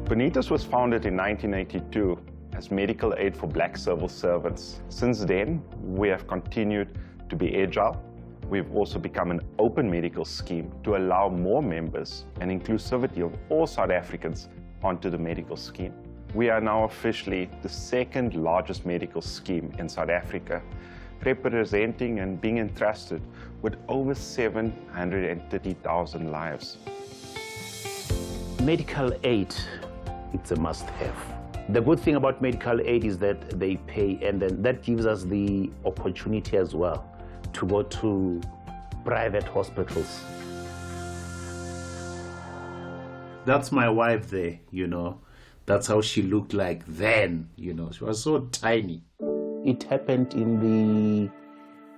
Bonitas was founded in 1982 as medical aid for black civil servants. Since then, we have continued to be agile. We've also become an open medical scheme to allow more members and inclusivity of all South Africans onto the medical scheme. We are now officially the second largest medical scheme in South Africa, representing and being entrusted with over 730,000 lives. Medical aid, it's a must-have. The good thing about medical aid is that they pay, and then that gives us the opportunity as well to go to private hospitals. That's my wife there, you know. That's how she looked like then, you know. She was so tiny. It happened in the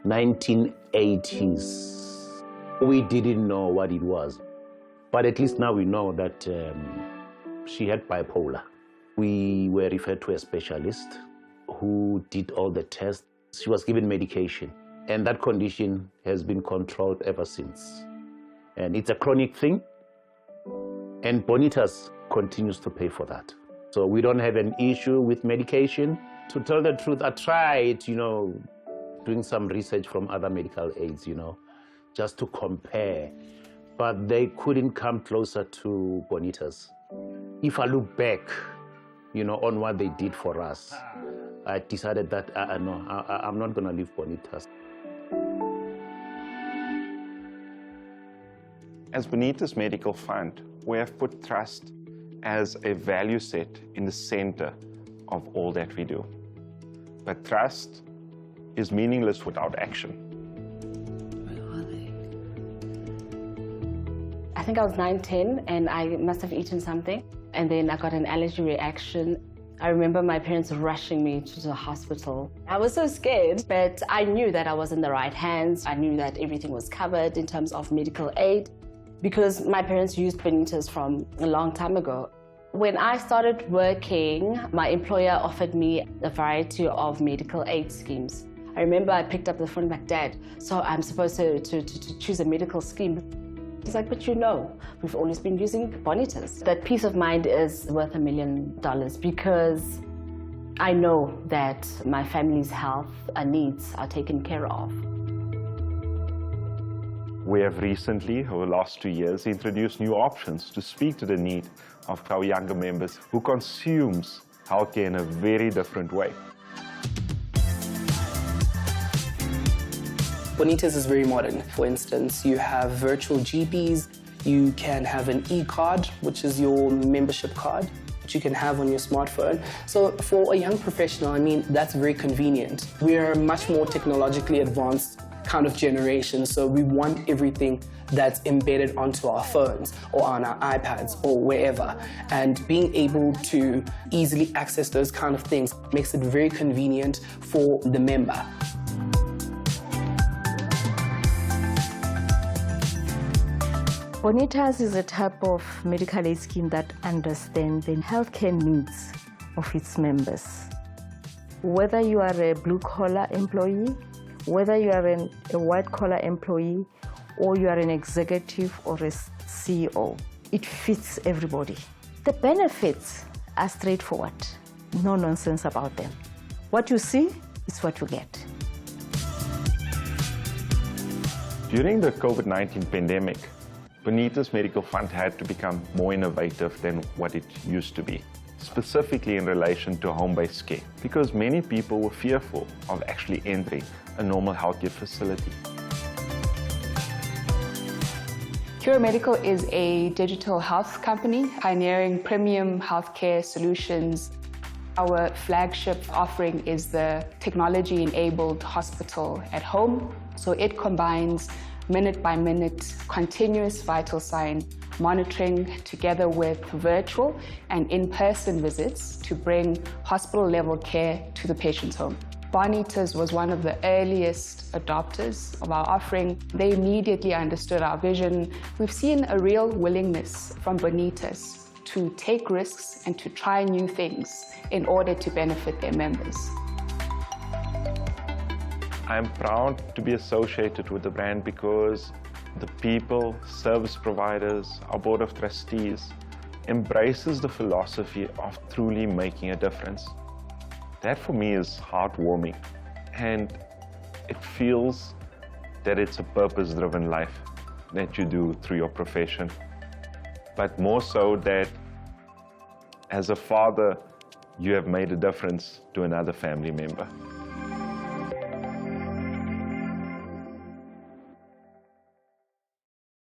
1980s. We didn't know what it was, but at least now we know that she had bipolar. We were referred to a specialist who did all the tests. She was given medication, and that condition has been controlled ever since. And it's a chronic thing, and Bonitas continues to pay for that. So we don't have an issue with medication. To tell the truth, I tried, you know, doing some research from other medical aids, you know, just to compare, but they couldn't come closer to Bonitas. If I look back, you know, on what they did for us, I decided that, no, I'm not gonna leave Bonitas. As Bonitas Medical Fund, we have put trust as a value set in the center of all that we do. But trust is meaningless without action. Where are they? I think I was 9, 10, and I must have eaten something. And then I got an allergy reaction. I remember my parents rushing me to the hospital. I was so scared, but I knew that I was in the right hands. I knew that everything was covered in terms of medical aid, because my parents used Bonitas from a long time ago. When I started working, my employer offered me a variety of medical aid schemes. I remember I picked up the phone like, Dad, so I'm supposed to choose a medical scheme. He's like, but you know, we've always been using Bonitas. That peace of mind is worth $1 million because I know that my family's health needs are taken care of. We have recently, over the last 2 years, introduced new options to speak to the need of our younger members who consumes healthcare in a very different way. Bonitas is very modern. For instance, you have virtual GPs, you can have an e-card, which is your membership card, which you can have on your smartphone. So for a young professional, I mean, that's very convenient. We are a much more technologically advanced kind of generation, so we want everything that's embedded onto our phones or on our iPads or wherever. And being able to easily access those kind of things makes it very convenient for the member. Bonitas is a type of medical aid scheme that understands the healthcare needs of its members. Whether you are a blue-collar employee, whether you are a white-collar employee, or you are an executive or a CEO, it fits everybody. The benefits are straightforward, no nonsense about them. What you see is what you get. During the COVID-19 pandemic, Bonitas Medical Fund had to become more innovative than what it used to be, specifically in relation to home-based care, because many people were fearful of actually entering a normal healthcare facility. Cure Medical is a digital health company pioneering premium healthcare solutions. Our flagship offering is the technology-enabled hospital at home. So it combines minute-by-minute continuous vital sign monitoring together with virtual and in-person visits to bring hospital-level care to the patient's home. Bonitas was one of the earliest adopters of our offering. They immediately understood our vision. We've seen a real willingness from Bonitas to take risks and to try new things in order to benefit their members. I'm proud to be associated with the brand because the people, service providers, our board of trustees, embraces the philosophy of truly making a difference. That for me is heartwarming, and it feels that it's a purpose-driven life that you do through your profession, but more so that as a father, you have made a difference to another family member.